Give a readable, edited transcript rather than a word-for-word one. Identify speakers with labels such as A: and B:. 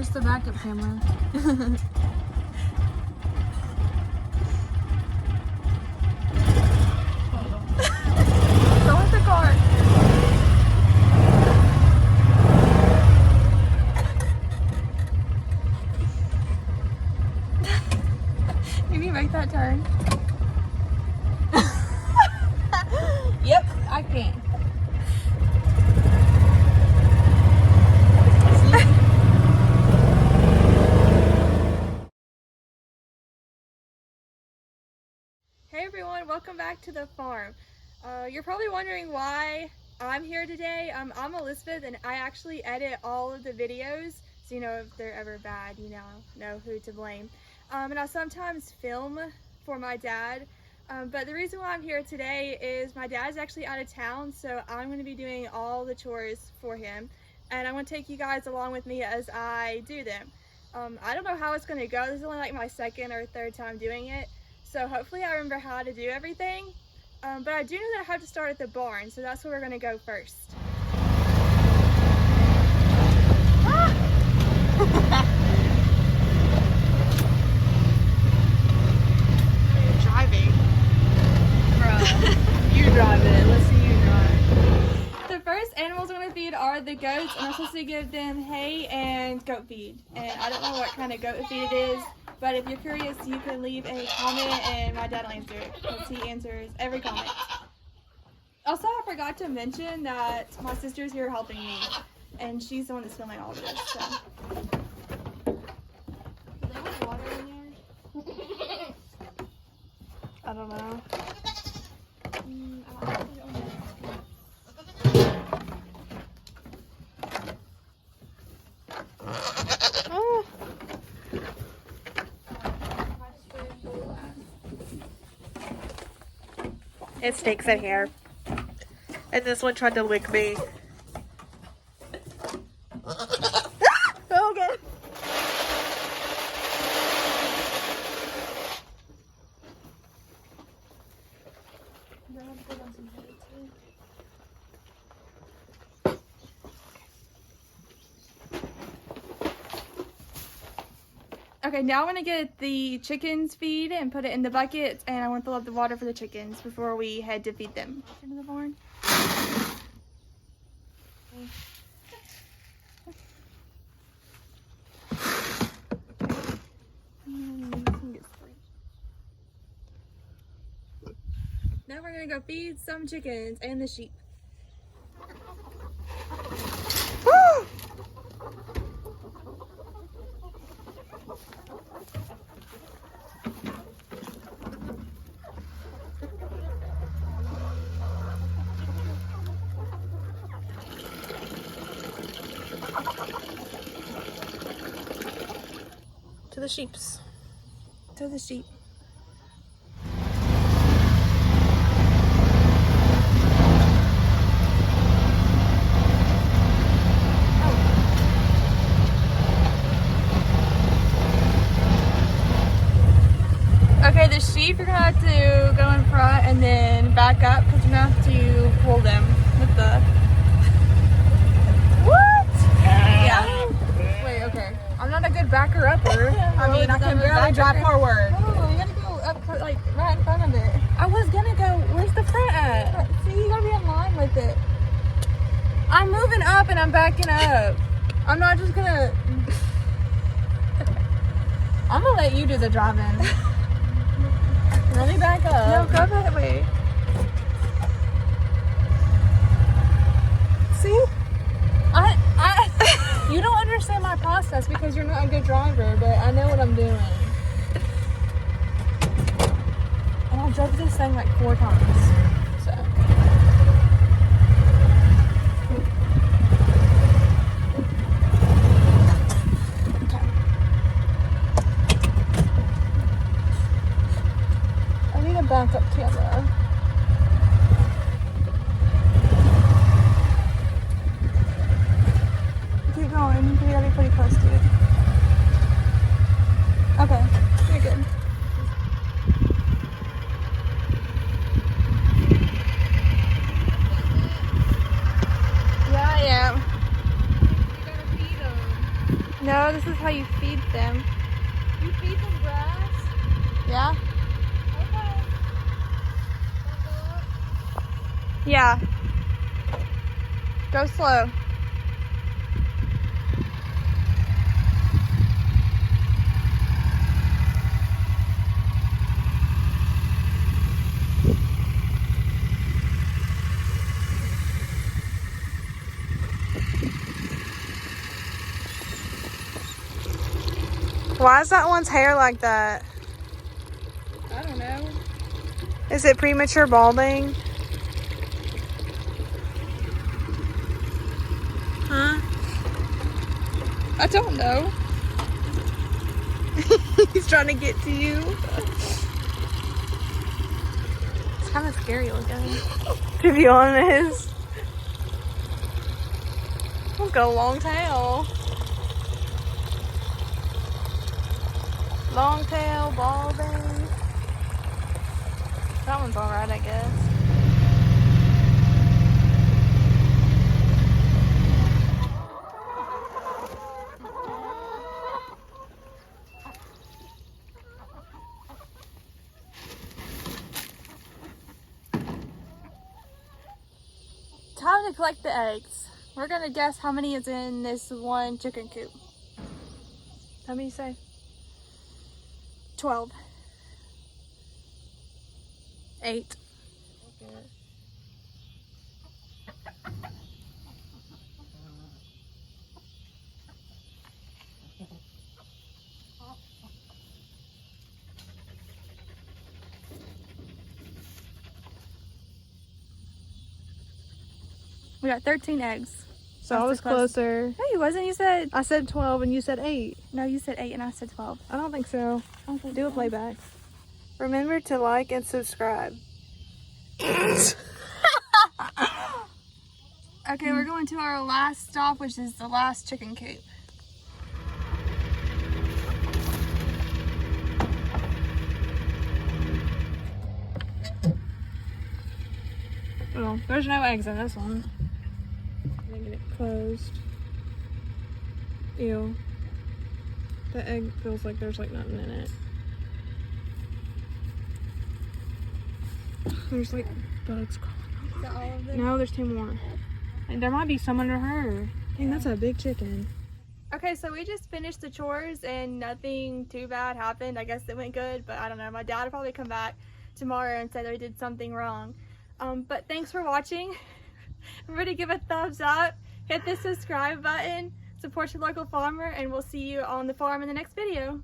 A: Where's the backup camera? Go with the car. Can you make that turn?
B: Yep, I can.
A: Hey everyone, welcome back to the farm. You're probably wondering why I'm here today. I'm Elizabeth and I actually edit all of the videos, so you know if they're ever bad, you know who to blame. And I sometimes film for my dad, but the reason why I'm here today is my dad's actually out of town, so I'm going to be doing all the chores for him, and I'm going to take you guys along with me as I do them. I don't know how it's going to go. This is only like my second or third time doing it. So hopefully I remember how to do everything, but I do know that I have to start at the barn, so that's where we're going to go first. Ah! You're driving. Bro, you drive it. Let's see you drive. The first animals I'm going to feed are the goats, and I'm supposed to give them hay and goat feed. And I don't know what kind of goat feed it is. But if you're curious, you can leave a comment and my dad will answer it because he answers every comment. Also, I forgot to mention that my sister's here helping me and she's the one that's filming all of this. So. Does there have water in there? I don't know.
B: It stinks in here. And this one tried to lick me. Okay.
A: Okay, now I'm going to get the chickens feed and put it in the buckets, and I want to fill up the water for the chickens before we head to feed them. Into the barn. Now we're going to go feed some chickens and the sheep.
B: To the sheeps.
A: To the sheep. Okay, the sheep, you're gonna have to go in front and then back up because you're gonna have to pull them with the. What? Yeah. Wait, okay. I'm not a good backer upper.
B: I mean, I can barely drive forward.
A: Oh, you gotta go up, like right in front of it.
B: I was gonna go, where's the front at?
A: See, you gotta be in line with it. I'm moving up and I'm backing up. I'm not just gonna.
B: I'm gonna let you do the driving. Let me back up.
A: No, go that way.
B: See? You don't understand my process because you're not a good driver, but I know what I'm doing. And I've drove this thing like 4 times. So. Okay. I need a backup camera.
A: Keep going. You gotta be pretty close to it. Okay, you're good.
B: No, this is how you feed them.
A: You feed them grass?
B: Yeah?
A: Okay. Don't go up.
B: Yeah. Go slow. Why is that one's hair like that?
A: I don't know.
B: Is it premature balding? Huh?
A: I don't know.
B: He's trying to get to you. It's kind of scary looking, to be honest. He's got a long tail. Long tail, balding. That one's alright, I guess.
A: Time to collect the eggs. We're gonna guess how many is in this one chicken coop.
B: How many you say?
A: 12.
B: 8.
A: We got 13 eggs.
B: So I was closer.
A: No, you wasn't. You said...
B: I said 12 and you said 8.
A: No, you said 8 and I said 12.
B: I don't think so.
A: I don't think
B: Do a
A: so.
B: playback. Remember to like and subscribe.
A: Okay, we're going to our last stop, which is the last chicken coop.
B: Oh, there's no eggs in this one. I'm gonna get it closed. Ew. The egg feels like there's like nothing in it. There's like bugs crawling.
A: Is that all of them?
B: No, there's 2 more. And there might be some under her. Dang, that's a big chicken.
A: Okay, so we just finished the chores and nothing too bad happened. I guess it went good, but I don't know. My dad will probably come back tomorrow and say that we did something wrong. But thanks for watching. Remember to give a thumbs up, hit the subscribe button, support your local farmer, and we'll see you on the farm in the next video.